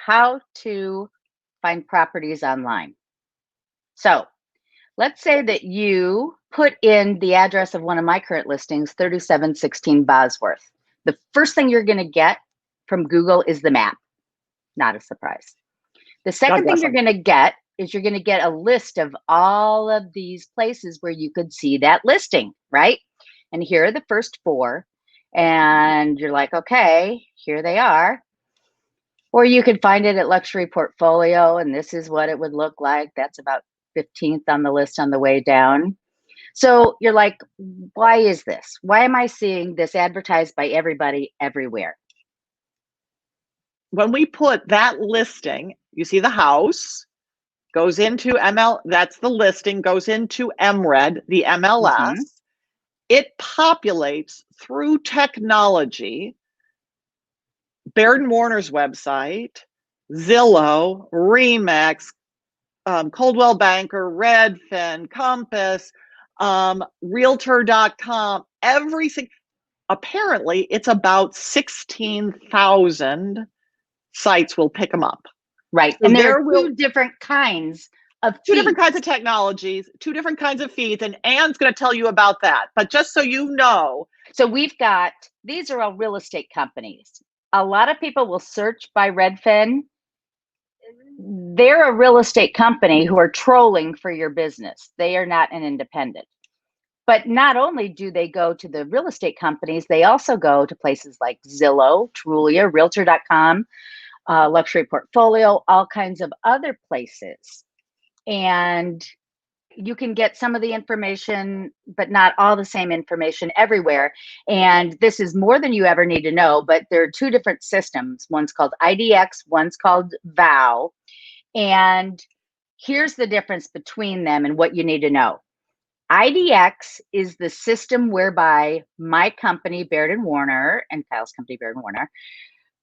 how to find properties online. So let's say that you put in the address of one of my current listings, 3716 Bosworth. The first thing you're going to get from Google is the map. Not a surprise. The second thing you're going to get is you're going to get a list of all of these places where you could see that listing, right? And here are the first four. And you're like, okay, here they are. Or you could find it at Luxury Portfolio, and this is what it would look like. That's about 15th on the list on the way down. So you're like, why is this? Why am I seeing this advertised by everybody everywhere? When we put that listing, you see the house goes into ML, that's the listing, goes into MRED, the MLS. It populates through technology, Baird & Warner's website, Zillow, Remax, Coldwell Banker, Redfin, Compass, Realtor.com, everything. Apparently, it's about 16,000 sites will pick them up. Right. So and there are two different kinds of two different kinds of technologies, two different kinds of feeds, and Anne's going to tell you about that. But just so you know. So we've got, these are all real estate companies. A lot of people will search by Redfin. They're a real estate company who are trolling for your business. They are not an independent. But not only do they go to the real estate companies, they also go to places like Zillow, Trulia, Realtor.com, Luxury Portfolio, all kinds of other places. And you can get some of the information, but not all the same information everywhere. And this is more than you ever need to know, but there are two different systems. One's called IDX, one's called VOW. And here's the difference between them and what you need to know. IDX is the system whereby my company, Baird & Warner, and Kyle's company, Baird & Warner,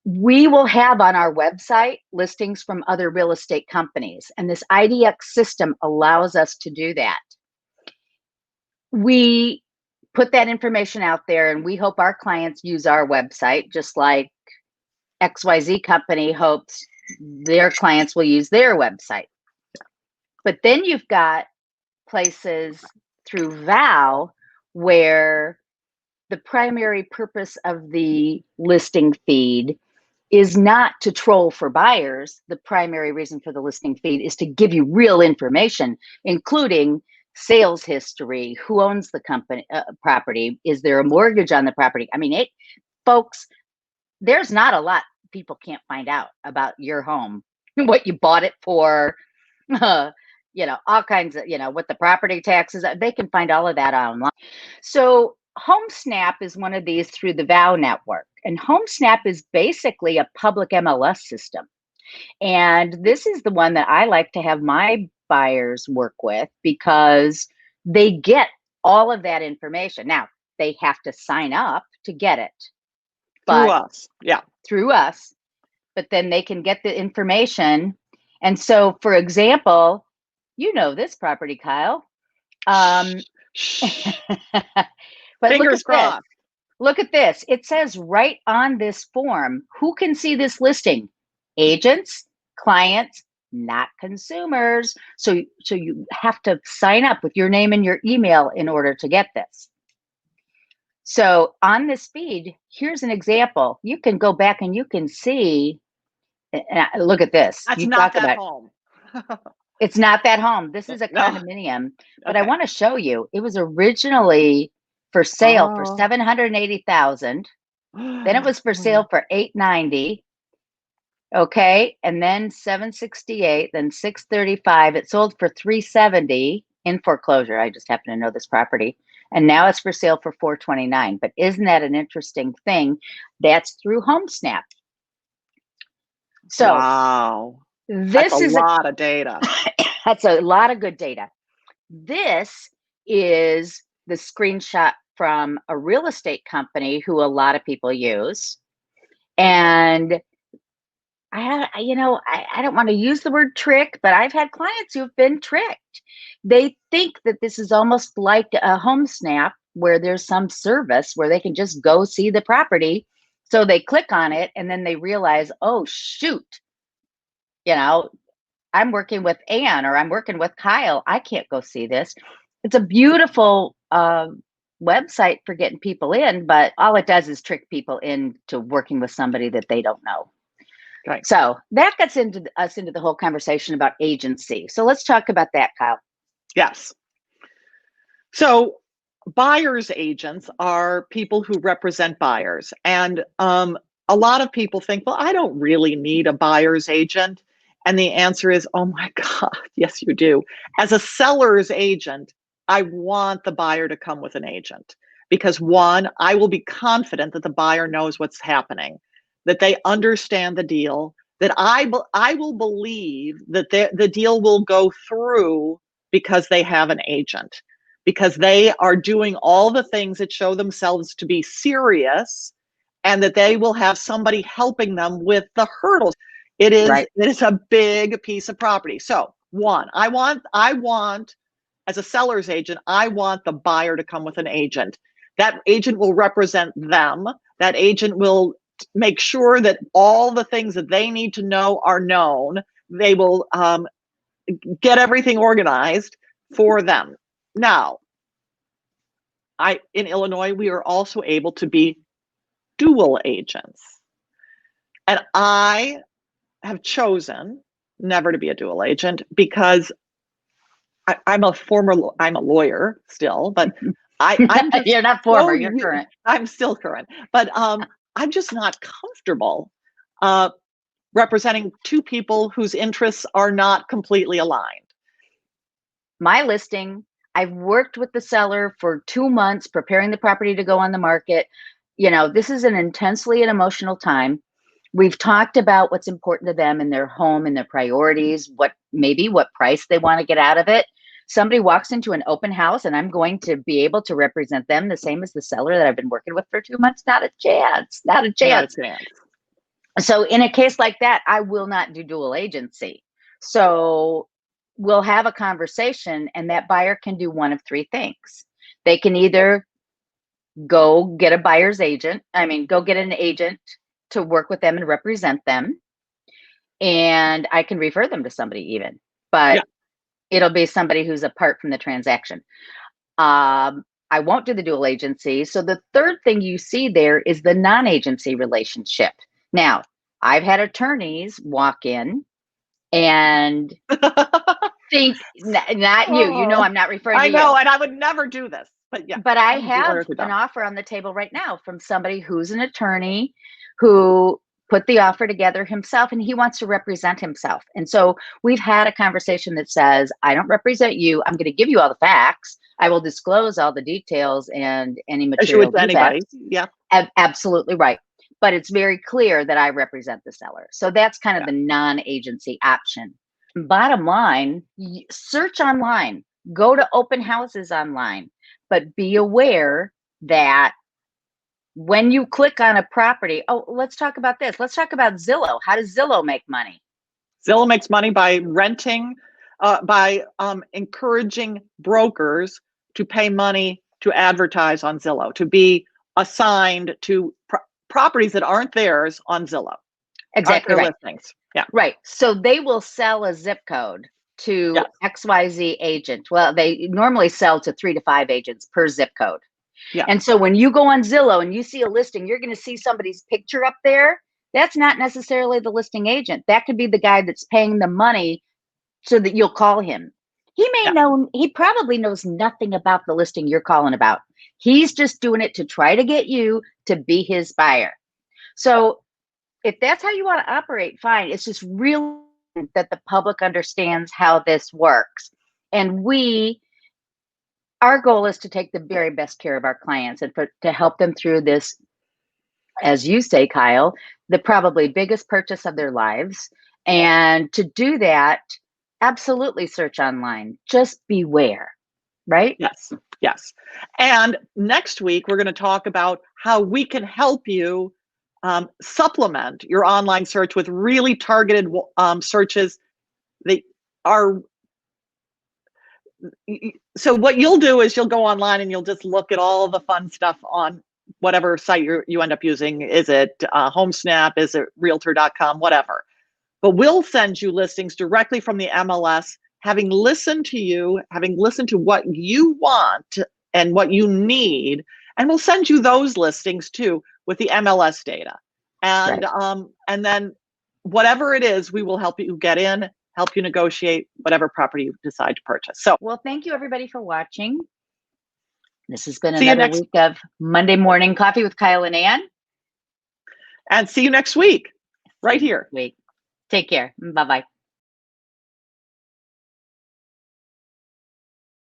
we will have on our website listings from other real estate companies. And this IDX system allows us to do that. We put that information out there and we hope our clients use our website, just like XYZ company hopes their clients will use their website. But then you've got places through VOW where the primary purpose of the listing feed is not to troll for buyers. The primary reason for the listing feed is to give you real information, including sales history, who owns the company property, is there a mortgage on the property? I mean, folks, there's not a lot people can't find out about your home, what you bought it for, all kinds of, what the property taxes, they can find all of that online. So Homesnap is one of these through the VOW network. And Homesnap is basically a public MLS system. And this is the one that I like to have my buyers work with because they get all of that information. Now, they have to sign up to get it. Through us, yeah. Through us. But then they can get the information. And so, for example, you know this property, Kyle. But fingers crossed. Look at this. It says right on this form, who can see this listing? Agents, clients, not consumers. So you have to sign up with your name and your email in order to get this. So on this feed, here's an example. You can go back and you can see, look at this. That's not that home. It's not that home. This is a condominium, but I want to show you. It was originally for sale for $780,000. Then it was for sale for $890. Okay, and then $768, then $635. It sold for $370 in foreclosure. I just happen to know this property, and now it's for sale for $429. But isn't that an interesting thing? That's through Homesnap. So wow, this is a lot of data. That's a lot of good data. This is the screenshot from a real estate company who a lot of people use. And I don't want to use the word trick, but I've had clients who've been tricked. They think that this is almost like a Homesnap where there's some service where they can just go see the property. So they click on it and then they realize, oh, shoot, You know, I'm working with Anne or I'm working with Kyle. I can't go see this. It's a beautiful website for getting people in, but all it does is trick people into working with somebody that they don't know. Right. So that gets into us into the whole conversation about agency. So let's talk about that, Kyle. Yes. So buyer's agents are people who represent buyers. And a lot of people think, well, I don't really need a buyer's agent. And the answer is, oh my God, yes, you do. As a seller's agent, I want the buyer to come with an agent because one, I will be confident that the buyer knows what's happening, that they understand the deal, that I will believe that the deal will go through because they have an agent, because they are doing all the things that show themselves to be serious, and that they will have somebody helping them with the hurdles. It is a big piece of property. So one, I want as a seller's agent, I want the buyer to come with an agent. That agent will represent them. That agent will make sure that all the things that they need to know are known. They will get everything organized for them. Now, in Illinois, we are also able to be dual agents. And I have chosen never to be a dual agent because I'm a lawyer still, but I'm just You're not former, you're current. I'm still current, but I'm just not comfortable representing two people whose interests are not completely aligned. My listing, I've worked with the seller for 2 months preparing the property to go on the market. This is an intensely and emotional time. We've talked about what's important to them in their home and their priorities, what price they want to get out of it. Somebody walks into an open house and I'm going to be able to represent them the same as the seller that I've been working with for 2 months. Not a chance. Not a chance. Not a chance. So in a case like that, I will not do dual agency. So we'll have a conversation and that buyer can do one of three things. They can either go get a buyer's agent, go get an agent to work with them and represent them. And I can refer them to somebody even, but it'll be somebody who's apart from the transaction. I won't do the dual agency. So the third thing you see there is the non-agency relationship. Now, I've had attorneys walk in and think, not you, I'm not referring to you. I know, and I would never do this, but yeah. But I have an offer on the table right now from somebody who's an attorney who put the offer together himself and he wants to represent himself. And so we've had a conversation that says, I don't represent you. I'm going to give you all the facts. I will disclose all the details and any material. Anybody. Yeah. Absolutely right. But it's very clear that I represent the seller. So that's kind of the non-agency option. Bottom line, search online, go to open houses online, but be aware that when you click on a property, let's talk about this. Let's talk about Zillow. How does Zillow make money? Zillow makes money by renting, by encouraging brokers to pay money to advertise on Zillow, to be assigned to properties that aren't theirs on Zillow. Exactly right. Listings. Yeah. Right. So they will sell a zip code to XYZ agent. Well, they normally sell to 3 to 5 agents per zip code. Yeah. And so when you go on Zillow and you see a listing, you're going to see somebody's picture up there. That's not necessarily the listing agent. That could be the guy that's paying the money so that you'll call him. He may know, he probably knows nothing about the listing you're calling about. He's just doing it to try to get you to be his buyer. So if that's how you want to operate, fine. It's just really that the public understands how this works. And our goal is to take the very best care of our clients and to help them through this, as you say, Kyle, the probably biggest purchase of their lives. And to do that, absolutely search online. Just beware, right? Yes, yes. And next week, we're going to talk about how we can help you supplement your online search with really targeted searches that are. So what you'll do is you'll go online and you'll just look at all the fun stuff on whatever site you end up using. Is it Homesnap? Is it Realtor.com? Whatever. but we'll send you listings directly from the MLS, having listened to you, having listened to what you want and what you need, and we'll send you those listings too with the MLS data. And and then whatever it is, we will help you get in, help you negotiate whatever property you decide to purchase. So, well, thank you everybody for watching. This has been see you another week of Monday Morning Coffee with Kyle and Ann. And see you next week, right here. Take care. Bye-bye.